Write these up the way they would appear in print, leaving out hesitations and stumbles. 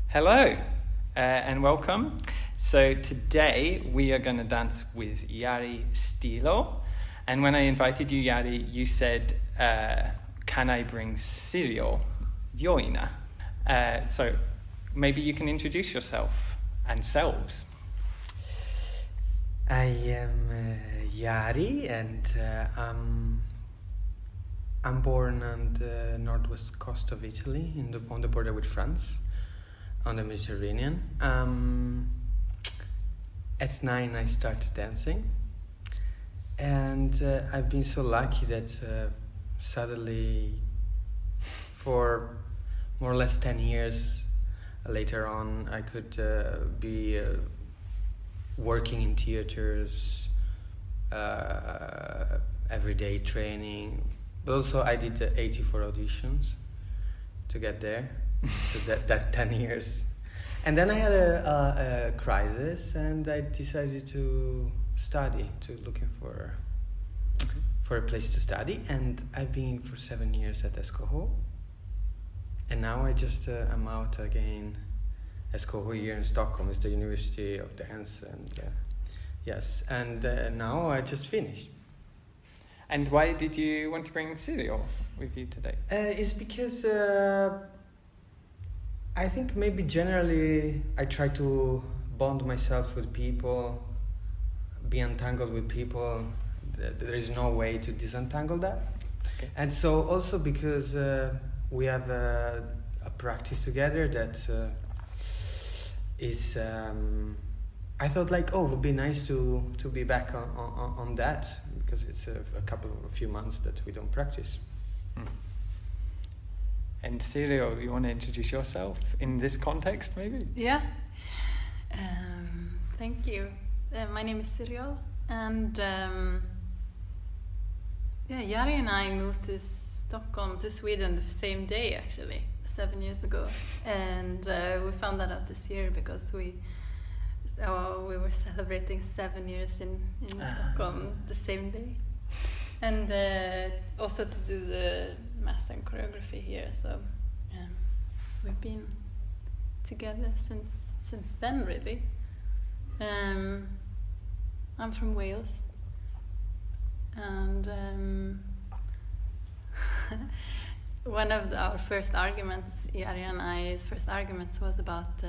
Hello and welcome. So today we are going to dance with Yari Stilo. And when I invited you, Yari, you said, can I bring Siriol Joyner? So maybe you can introduce yourself and selves. I am Yari, and I'm born on the northwest coast of Italy, on the border with France, on the Mediterranean. At 9 I started dancing, and I've been so lucky that suddenly, for more or less 10 years later on, I could be working in theaters, everyday training, but also I did 84 auditions to get there, to that 10 years. And then I had a crisis, and I decided to study, looking for a place to study, and I've been for 7 years at Escoho, and now I'm out again. Escoho here in Stockholm is the University of Dance, and yes, and now I just finished. And why did you want to bring Siriol with you today? It's because I think maybe generally I try to bond myself with people, be entangled with people. There is no way to disentangle that. Okay. And so also because we have a practice together that is, I thought like, it would be nice to be back on that, because it's a few months that we don't practice. And Siriol, you want to introduce yourself in this context, maybe? Yeah. Thank you. My name is Siriol, and Yari and I moved to Sweden the same day, actually, 7 years ago, and we found that out this year because we were celebrating 7 years in Stockholm the same day, and also to do the master in choreography here. So we've been together since then, really. I'm from Wales, and one of our first arguments, Yari and I's first arguments, was about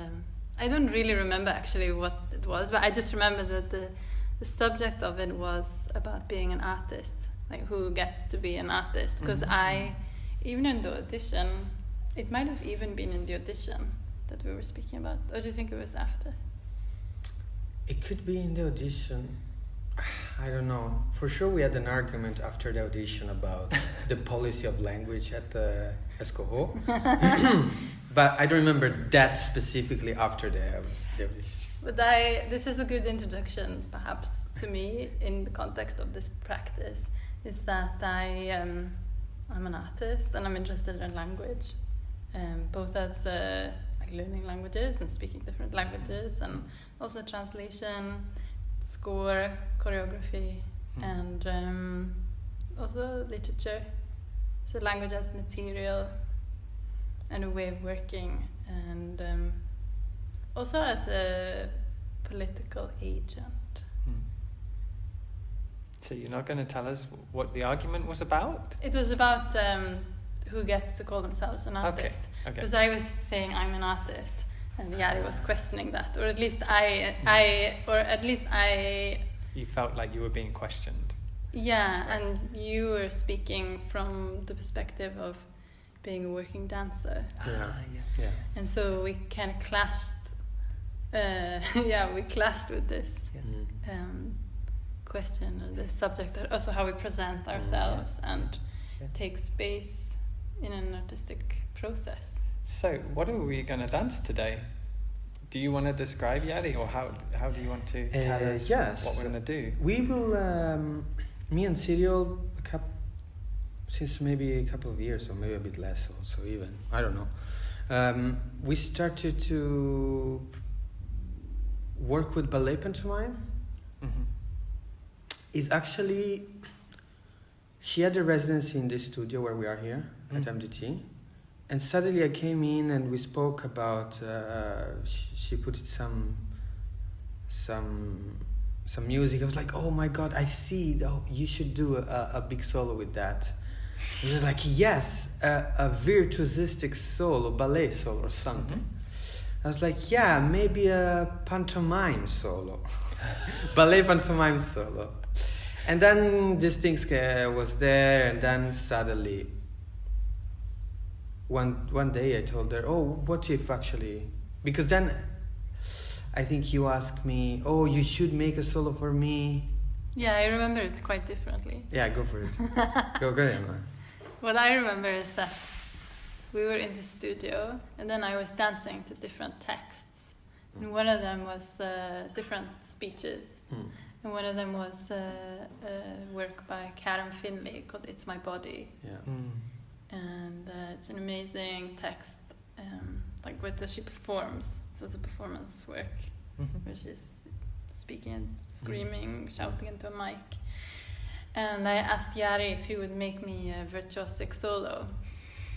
I don't really remember actually what it was, but I just remember that the subject of it was about being an artist, like who gets to be an artist. Because even in the audition, it might have even been in the audition that we were speaking about. Or do you think it was after? It could be in the audition. I don't know. For sure we had an argument after the audition about the policy of language at the Escoho. But I don't remember that specifically after the audition. But this is a good introduction, perhaps, to me in the context of this practice, is that I'm an artist and I'm interested in language, both as like learning languages and speaking different languages, and also translation, score, choreography, and also literature. So language as material and a way of working, and also as a political agent. So you're not going to tell us what the argument was about? It was about who gets to call themselves an artist. Okay. Because I was saying I'm an artist, and Yari was questioning that, or at least I. You felt like you were being questioned. Yeah, and you were speaking from the perspective of being a working dancer. Yeah. And so we kind of clashed. We clashed with this question, or the subject, or also how we present ourselves and take space in an artistic process. So, what are we going to dance today? Do you want to describe, Yari, or how do you want to tell us what we're going to do? We will, me and Siriol, since maybe a couple of years, or maybe a bit less also even, I don't know. We started to work with ballet pantomime. Is actually, she had a residency in this studio where we are here at MDT, and suddenly I came in and we spoke about. She put it some music. I was like, oh my god, I see. Oh, you should do a big solo with that. He was like, yes, a virtuosistic solo, ballet solo or something. I was like, yeah, maybe a pantomime solo, ballet pantomime solo. And then this thing was there, and then suddenly, one day I told her, oh, what if actually, because then I think you asked me, oh, you should make a solo for me. Yeah, I remember it quite differently. Yeah, go for it. go ahead, man. What I remember is that we were in the studio, and then I was dancing to different texts. And one of them was different speeches. And one of them was a work by Karen Finley called It's My Body. Yeah. And it's an amazing text, like with she performs. So it's a performance work, where she's speaking and screaming, shouting into a mic. And I asked Yari if he would make me a virtuosic solo,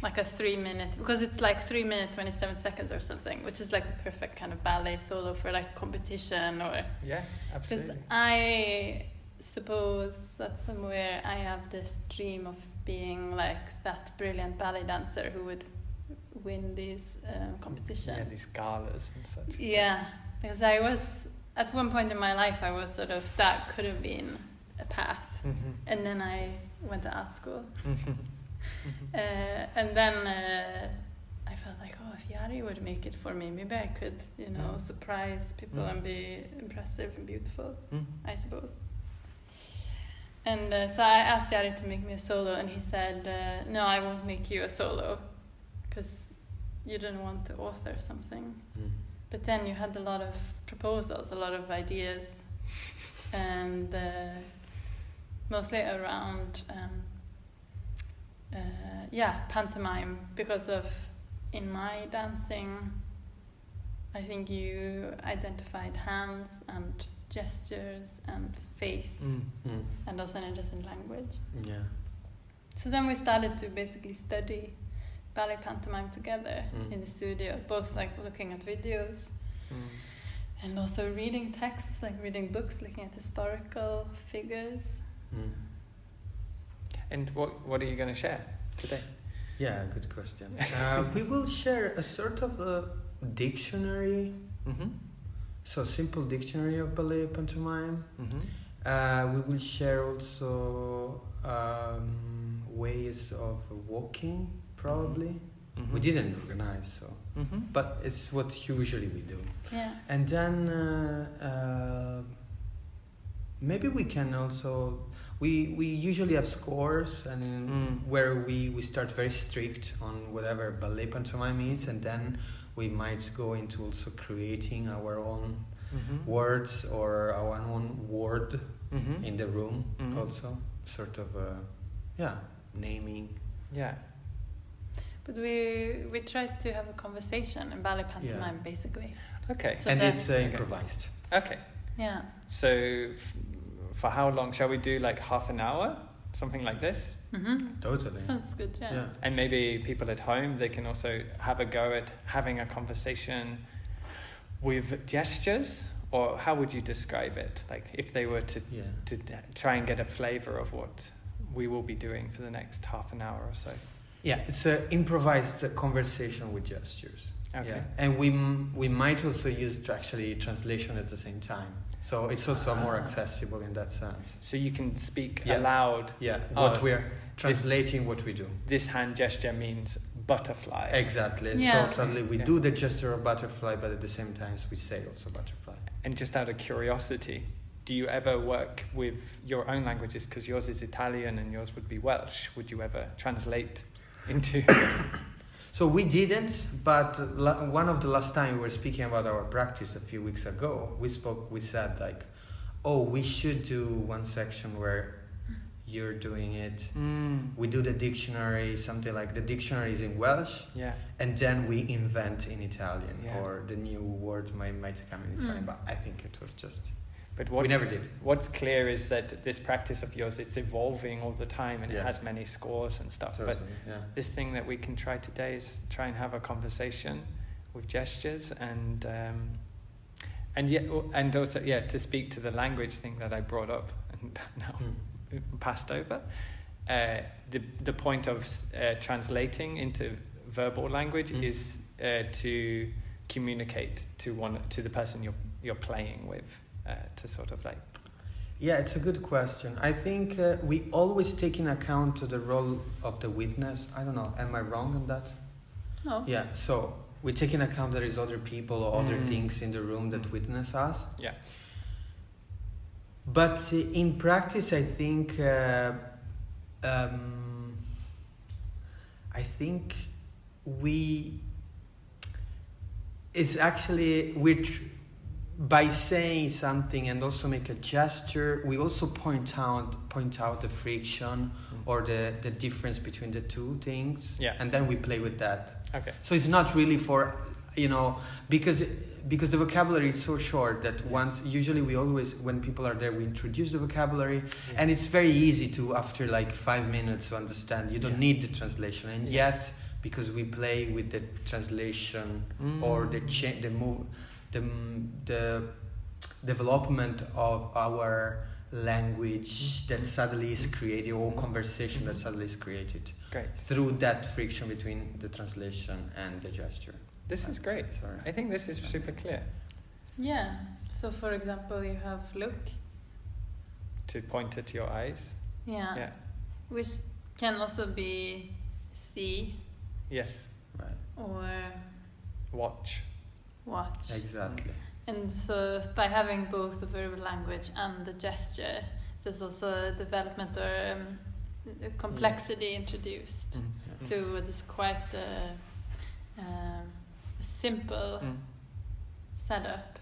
like a 3-minute, because it's like 3 minutes, 27 seconds or something, which is like the perfect kind of ballet solo for like competition or... Yeah, absolutely. Because I suppose that somewhere I have this dream of being like that brilliant ballet dancer who would win these competitions. Yeah, these galas and such. Yeah, because I was, at one point in my life, I was sort of, that could have been a path. And then I went to art school. And then I felt like, oh, if Yari would make it for me, maybe I could, surprise people and be impressive and beautiful, I suppose. And so I asked Yari to make me a solo, and he said, no, I won't make you a solo, because you didn't want to author something. But then you had a lot of proposals, a lot of ideas, and mostly around pantomime, because of, in my dancing, I think you identified hands and gestures and face, and also an interest in language. Yeah. So then we started to basically study ballet pantomime together in the studio, both like looking at videos and also reading texts, like reading books, looking at historical figures. And what are you going to share today? Yeah, good question. We will share a sort of a dictionary, so simple dictionary of ballet pantomime. We will share also ways of walking, probably. We didn't organize, so but it's what usually we do. Yeah. And then maybe we can also, we usually have scores, and where we start very strict on whatever ballet pantomime is, and then we might go into also creating our own words or our own word in the room, also sort of naming. Yeah. But we tried to have a conversation in ballet pantomime, basically. Okay. So and it's improvised. Okay. Yeah. So for how long? Shall we do like half an hour? Something like this? Totally. Sounds good, yeah. And maybe people at home, they can also have a go at having a conversation with gestures, or how would you describe it? Like if they were to try and get a flavor of what we will be doing for the next half an hour or so. Yeah, it's an improvised conversation with gestures. Okay. Yeah. And we might also use actually translation at the same time. So it's also more accessible in that sense. So you can speak aloud. Yeah, what we're translating, what we do. This hand gesture means butterfly. Exactly. Yeah. So suddenly we do the gesture of butterfly, but at the same time we say also butterfly. And just out of curiosity, do you ever work with your own languages? Because yours is Italian and yours would be Welsh. Would you ever translate into... So we didn't, but one of the last time we were speaking about our practice a few weeks ago, we said like, oh, we should do one section where you're doing it. We do the dictionary, something like the dictionary is in Welsh, and then we invent in Italian, or the new word might come in Italian, but I think it was just... But we never did. What's clear is that this practice of yours, it's evolving all the time, and it Yeah. has many scores and stuff. Totally, But yeah. this thing that we can try today is try and have a conversation with gestures, and also to speak to the language thing that I brought up and now passed over. The point of translating into verbal language is to communicate to the person you're playing with, to sort of like. Yeah, it's a good question. I think we always take in account the role of the witness. I don't know, am I wrong on that? No. Yeah, so we take in account there is other people or other things in the room that witness us. Yeah. But in practice, I think it's actually by saying something and also make a gesture, we also point out the friction or the difference between the two things, and then we play with that. Okay. So it's not really for, because the vocabulary is so short that usually we always, when people are there, we introduce the vocabulary, and it's very easy to, after like 5 minutes, to understand. You don't need the translation, and yet because we play with the translation or the development of our language that suddenly is created, or conversation that suddenly is created. Great. Through that friction between the translation and the gesture. This is great. Sorry. I think this is super clear. Yeah. So, for example, you have look. To point at your eyes. Yeah. Yeah. Which can also be see. Yes. Right. Or watch. Exactly. And so by having both the verbal language and the gesture, there's also a development or a complexity introduced to this quite a simple setup.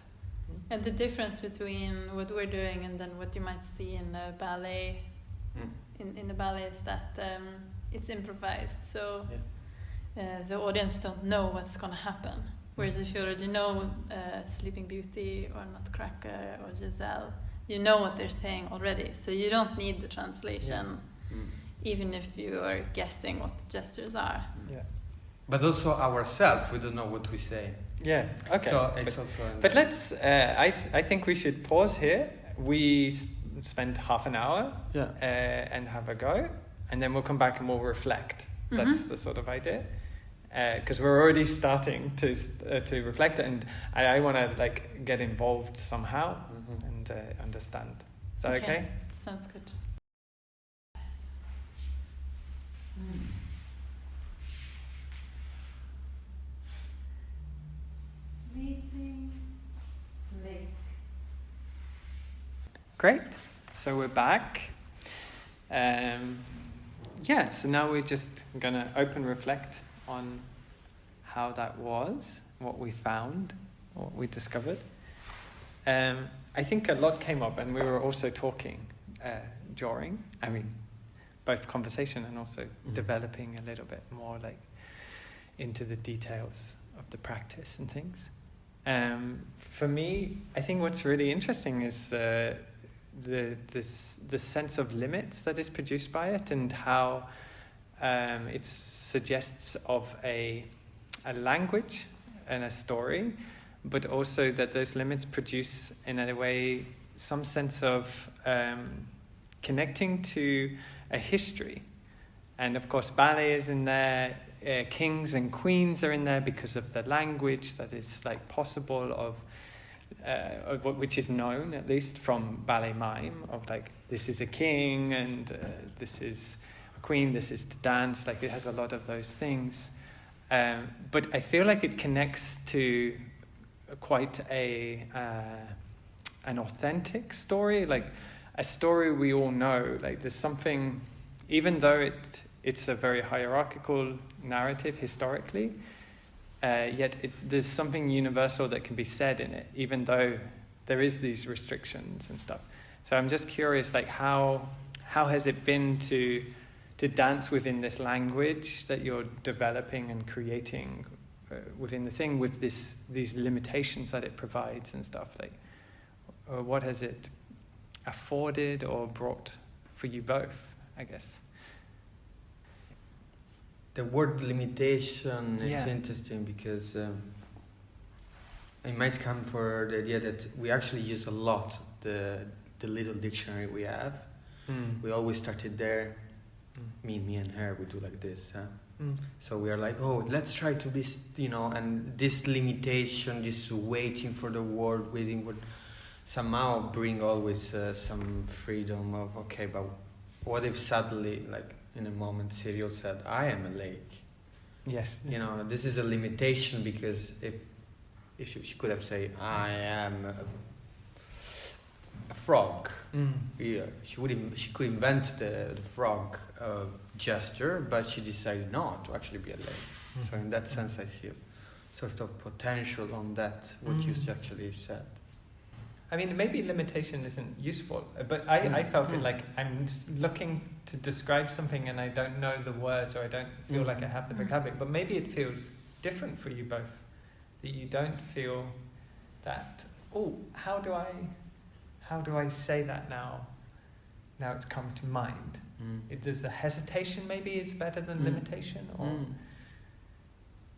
And the difference between what we're doing and then what you might see in the ballet, in the ballet, is that it's improvised. So the audience don't know what's going to happen. Whereas if you already know Sleeping Beauty or Nutcracker or Giselle, you know what they're saying already. So you don't need the translation, even if you are guessing what the gestures are. Yeah. But also ourselves, we don't know what we say. Yeah. Okay. So it's also. But let's. I think we should pause here. We spend half an hour. And have a go, and then we'll come back and we'll reflect. That's the sort of idea. Because we're already starting to reflect, and I want to like get involved somehow and understand. Is that okay? Sounds good. Sleeping lake. Great. So we're back. So now we're just gonna open reflect on how that was, what we found, what we discovered. I think a lot came up, and we were also talking during, both conversation and also developing a little bit more like into the details of the practice and things. For me, I think what's really interesting is the sense of limits that is produced by it, and how it suggests of a language and a story, but also that those limits produce, in a way, some sense of connecting to a history. And of course, ballet is in there, kings and queens are in there because of the language that is like possible of which is known, at least from ballet mime, of like, this is a king and this is a queen, this is to dance. Like, it has a lot of those things. But I feel like it connects to quite an authentic story, like a story we all know. Like, there's something, even though it's a very hierarchical narrative historically, yet there's something universal that can be said in it, even though there is these restrictions and stuff. So I'm just curious, like, how has it been to dance within this language that you're developing and creating within the thing, with these limitations that it provides and stuff? Like, or what has it afforded or brought for you both, I guess? The word limitation is Yeah. interesting because it might come for the idea that we actually use a lot the little dictionary we have. We always started there. Me and her, we do like this. So we are like, oh, let's try to be, and this limitation, this waiting for the word, waiting would somehow bring always some freedom of, okay, but what if suddenly, like in a moment, Siriol said, I am a lake. Yes. This is a limitation because if she could have said, I am a frog. Yeah, she could invent the frog gesture, but she decided not to actually be a lake. So in that sense, I see a sort of potential on that, what you actually said. I mean, maybe limitation isn't useful, but I felt it like I'm looking to describe something and I don't know the words, or I don't feel like I have the vocabulary, but maybe it feels different for you both, that you don't feel that, oh, how do I say that now it's come to mind? If there's a hesitation, maybe it's better than limitation, or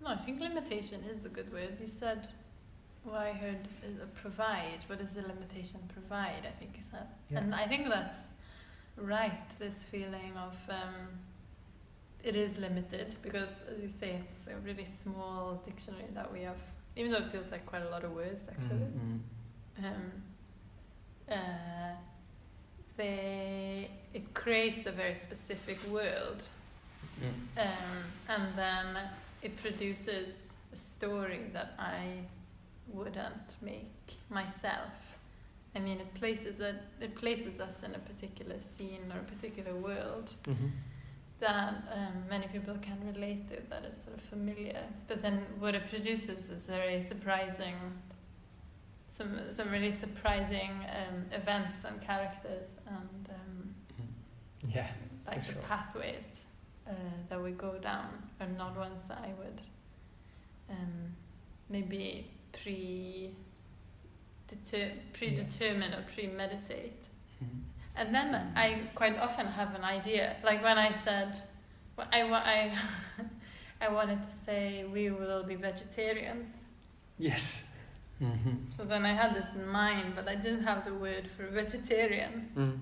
No, I think limitation is a good word. You said, what I heard is provide. What does the limitation provide, I think is that. Yeah. And I think that's right, this feeling of it is limited, because as you say, it's a really small dictionary that we have, even though it feels like quite a lot of words actually. It creates a very specific world, and then it produces a story that I wouldn't make myself. I mean, it places us in a particular scene or a particular world that many people can relate to, that is sort of familiar. But then what it produces is very surprising, some really surprising events and characters, and like the pathways that we go down are not ones that I would maybe predetermine or premeditate. And then I quite often have an idea, like when I said, I wanted to say we will all be vegetarians. yes. So then I had this in mind, but I didn't have the word for vegetarian.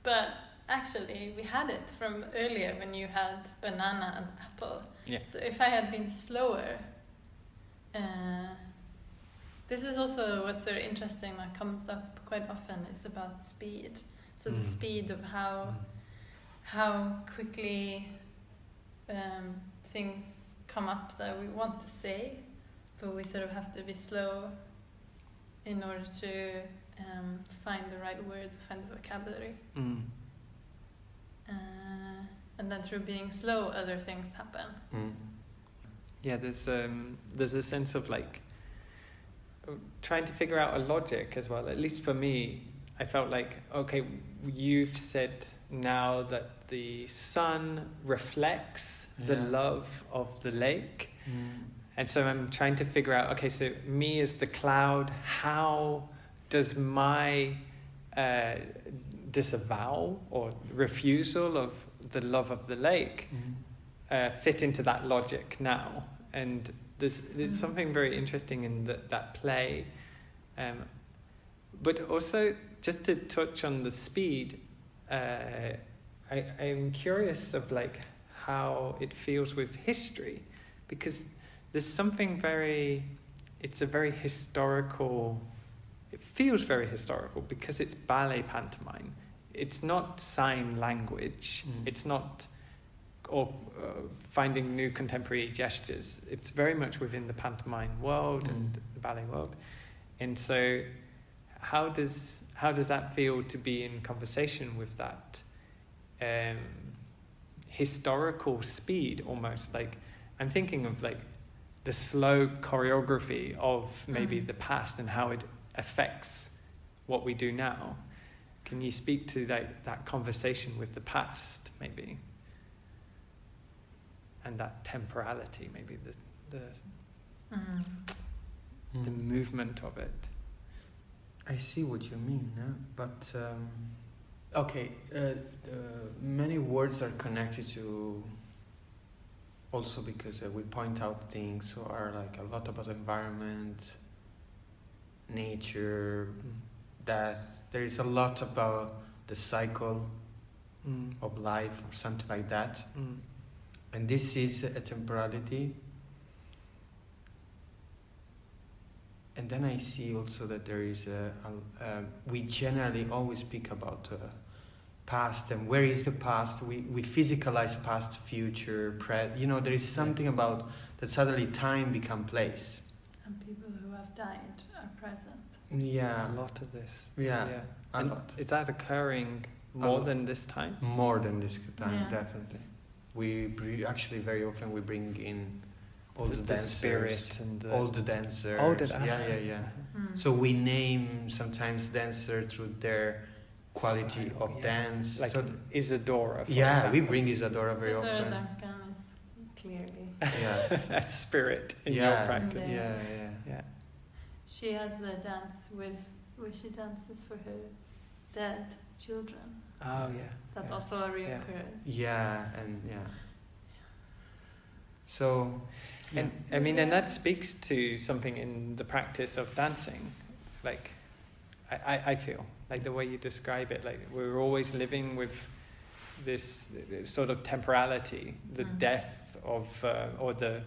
But actually, we had it from earlier when you had banana and apple. Yeah. So if I had been slower, this is also what's very interesting that comes up quite often, is about speed. So the speed of how quickly things come up that we want to say, but we sort of have to be slow in order to find the right words, find the vocabulary. And then through being slow, other things happen. Yeah, there's a sense of like trying to figure out a logic as well. At least for me, I felt like, okay, you've said now that the sun reflects the love of the lake. And so I'm trying to figure out, okay, so me as the cloud, how does my disavowal or refusal of the love of the lake fit into that logic now? And there's something very interesting in that play. But also, just to touch on the speed, I'm curious of like how it feels with history, because there's something it's a very historical, it feels very historical because it's ballet pantomime. It's not sign language. It's not finding new contemporary gestures. It's very much within the pantomime world and the ballet world. And so how does that feel to be in conversation with that historical speed almost? Like, I'm thinking of like the slow choreography of maybe the past and how it affects what we do now. Can you speak to that conversation with the past, maybe? And that temporality, maybe the movement of it. I see what you mean, but okay. Many words are connected to. Also, because we point out things so are like a lot about environment, nature, death. There is a lot about the cycle of life or something like that. And this is a temporality. And then I see also that there is we generally always speak about past and where is the past. We physicalize past, future, there is something about that suddenly time become place. And people who have died are present. Yeah. A lot of this. Yeah. A lot. Is that occurring more than this time? More than this time, Yeah. definitely. Actually very often we bring in all the dancers, spirit and all the dancers. Oh, Yeah. So we name sometimes dancer through their quality of dance. Like so Isadora, for yeah, example. we bring Isadora very Isadora often. Duncan is clearly. Yeah. That's spirit in your practice. Yeah. She has a dance where she dances for her dead children. Oh yeah. That also reoccurs. Yeah. So, and I mean, and that speaks to something in the practice of dancing. Like, I feel like the way you describe it, like we're always living with this sort of temporality, the death of, or the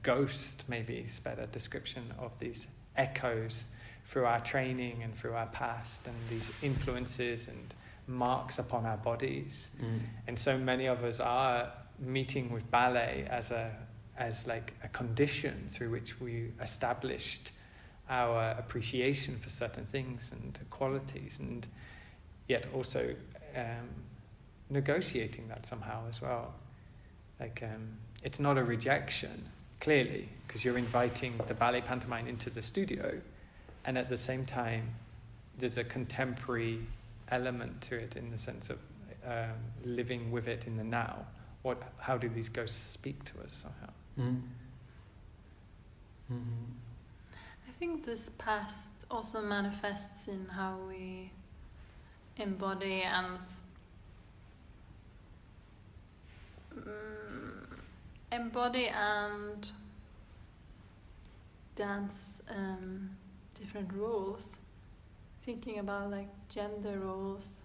ghost, maybe is a better description of these echoes through our training and through our past, and these influences and marks upon our bodies. And so many of us are meeting with ballet as like a condition through which we established our appreciation for certain things and qualities, and yet also negotiating that somehow as well. Like it's not a rejection, clearly, because you're inviting the ballet pantomime into the studio, and at the same time there's a contemporary element to it in the sense of living with it in the now. How do these ghosts speak to us somehow? I think this past also manifests in how we embody and dance different roles. Thinking about like gender roles.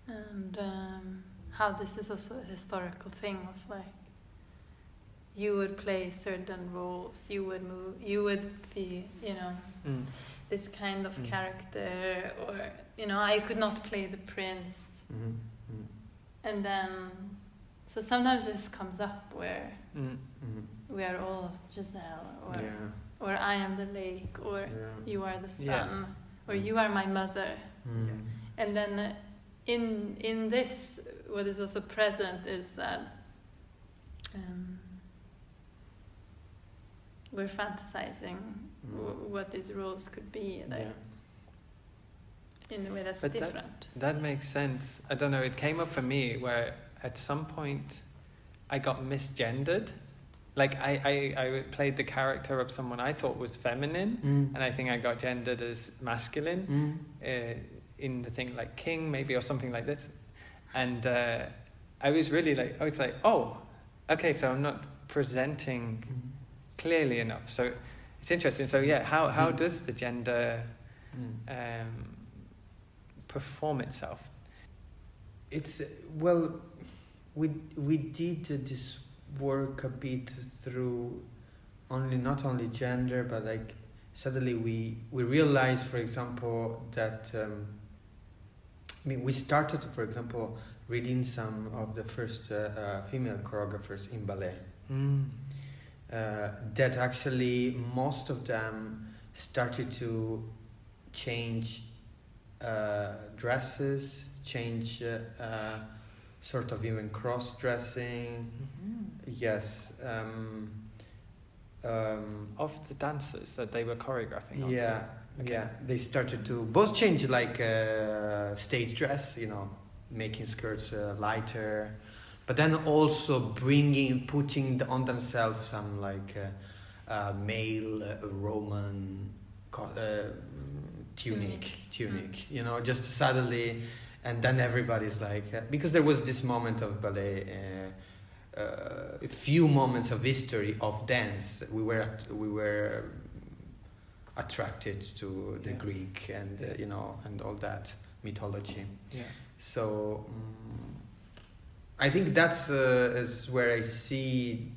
And how this is also a historical thing of like you would play certain roles, you would move, you would be, this kind of character, or I could not play the prince. And then so sometimes this comes up where we are all Giselle, or I am the lake, or you are the sun, or you are my mother. And then in this, what is also present is that we're fantasizing what these roles could be, like, in a way that's different. That makes sense. I don't know, it came up for me where at some point I got misgendered. Like I played the character of someone I thought was feminine, and I think I got gendered as masculine. In the thing like king maybe, or something like this, and I was really like, oh, okay, so I'm not presenting clearly enough. So it's interesting. So how does the gender perform itself? It's we did this work a bit through not only gender, but like suddenly we realized, for example, that we started, for example, reading some of the first female choreographers in ballet. That actually most of them started to change dresses, change sort of even cross-dressing. Yes. Of the dancers that they were choreographing onto. Yeah, they started to both change like stage dress, making skirts lighter, but then also putting on themselves some like male Roman tunic, you know, just suddenly, and then everybody's like, because there was this moment of ballet, a few moments of history of dance. We were attracted to the Greek and you know, and all that mythology. Yeah. So I think that's is where I see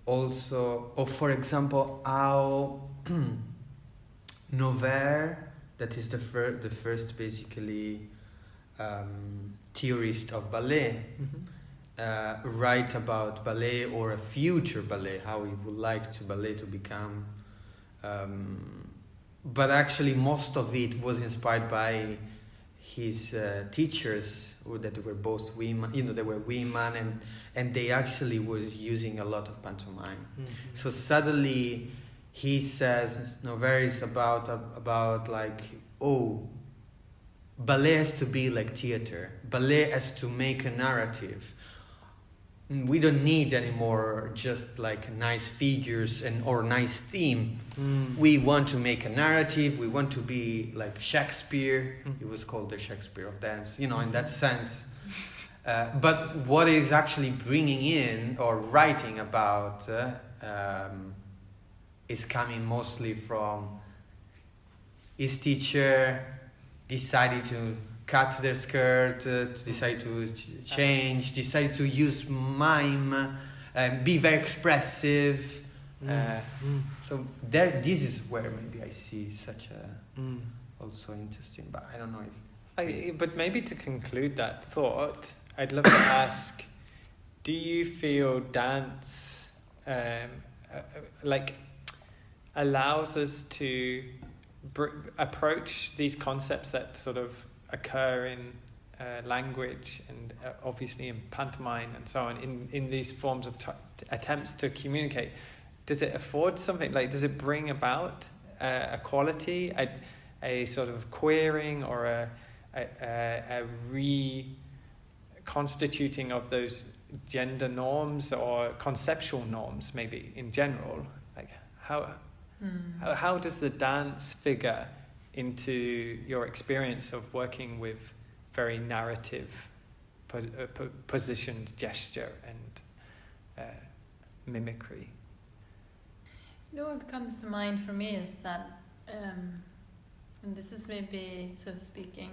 also, or for example, how Nover, that is the first basically theorist of ballet, write about ballet or a future ballet, how he would like to ballet to become. But actually most of it was inspired by his teachers, that were both women, you know, they were women, and they actually was using a lot of pantomime. So suddenly he says, Nover is about like, oh, ballet has to be like theater. Ballet has to make a narrative. We don't need anymore just like nice figures or nice theme. We want to make a narrative. We want to be like Shakespeare. It was called the Shakespeare of dance, you know, in that sense. But what is actually bringing in or writing about is coming mostly from his teacher decided to cut their skirt, decide to change, decide to use mime, be very expressive. So this is where maybe I see such a also interesting. But I don't know if. But maybe to conclude that thought, I'd love to ask: do you feel dance like allows us to approach these concepts that sort of occur in language and obviously in pantomime and so on, in these forms of attempts to communicate? Does it afford something? Like, does it bring about a quality, a sort of queering, or a reconstituting of those gender norms or conceptual norms, maybe in general? Like, how does the dance figure into your experience of working with very narrative positioned gesture and mimicry? You know, what comes to mind for me is that, and this is maybe sort of speaking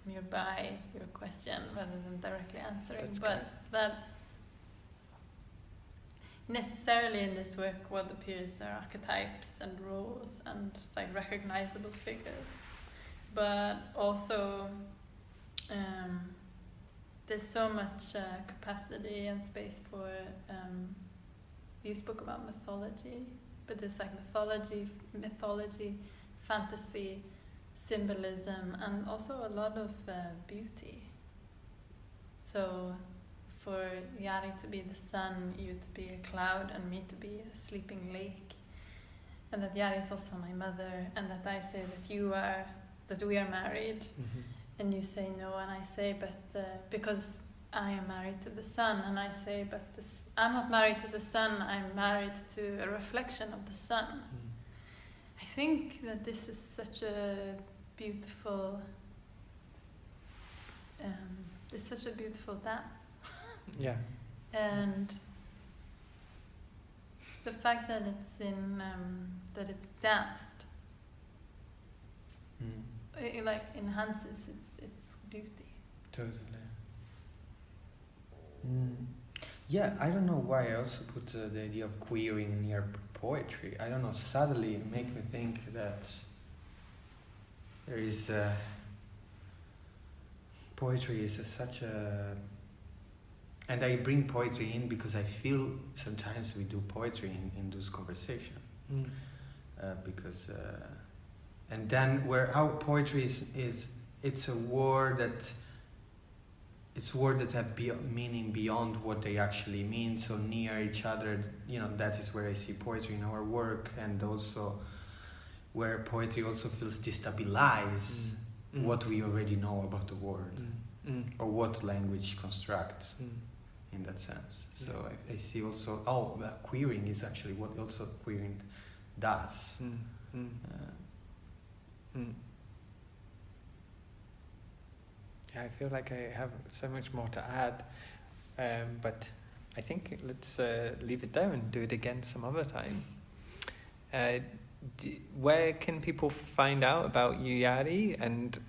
nearby your question rather than directly answering, that necessarily in this work what appears are archetypes and roles and like recognizable figures, but also there's so much capacity and space for you spoke about mythology, but there's like mythology, fantasy, symbolism, and also a lot of beauty. So for Yari to be the sun, you to be a cloud, and me to be a sleeping lake, and that Yari is also my mother, and that I say that we are married, and you say no, and I say but because I am married to the sun, and I say but I'm not married to the sun, I'm married to a reflection of the sun. I think that this is such a beautiful dance. Yeah. And the fact that it's in that it's danced, it like enhances its beauty. Totally. Yeah, I don't know why I also put the idea of queering near poetry. I don't know, suddenly it makes me think that there is poetry is such a, and I bring poetry in because I feel sometimes we do poetry in those conversations, because and then how poetry is it's a word that have meaning beyond what they actually mean, so near each other, you know. That is where I see poetry in our work, and also where poetry also feels destabilize what we already know about the world, or what language constructs. in that sense. So I see also, queering is actually what also queering does. Yeah, I feel like I have so much more to add, but I think let's leave it there and do it again some other time. Where can people find out about you, Yari? And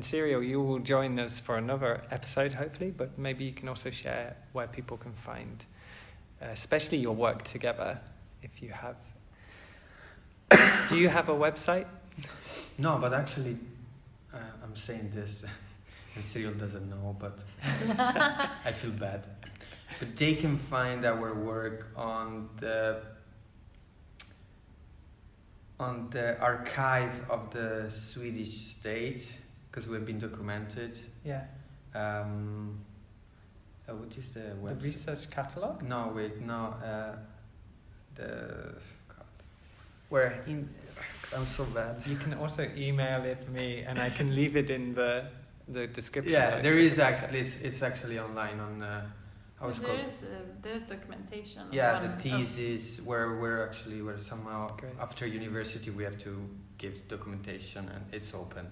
Siriol, you will join us for another episode, hopefully, but maybe you can also share where people can find, especially your work together, if you have. Do you have a website? No, but actually, I'm saying this, and Siriol doesn't know, but I feel bad. But they can find our work on the archive of the Swedish state, because we've been documented. Yeah. What is the website? The research catalogue? No, wait, no. Where in? I'm so bad. You can also email it me, and I can leave it in the description. Yeah, there is actually. It's actually online on. How it's called? There's documentation. Yeah, the thesis where somehow Great. after university we have to give documentation and it's open.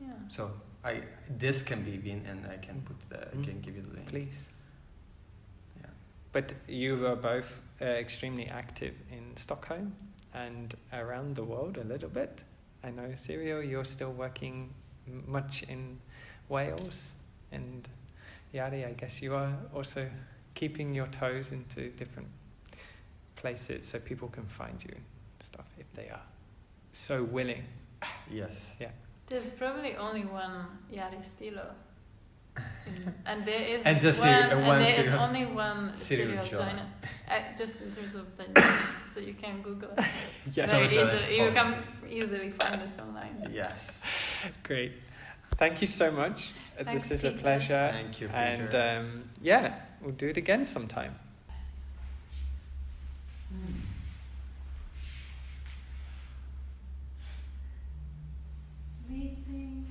Yeah. So this can be in, and I can can give you the link. Please. Yeah. But you are both extremely active in Stockholm and around the world a little bit. I know, Siriol, you're still working much in Wales, and Yari, I guess you are also keeping your toes into different places so people can find you and stuff if they are so willing. Yes. Yeah. There's probably only one Yari Stilo. And there is And just there is only one Siriol Siriol Joyner. Joyner. Just in terms of the name, so you can Google it. Yes. Very Those are easily. You the- can easily find this online. Yes. Great. Thank you so much. Thanks, This is a Peter. pleasure. Thank you, Peter. And we'll do it again sometime. Sleeping.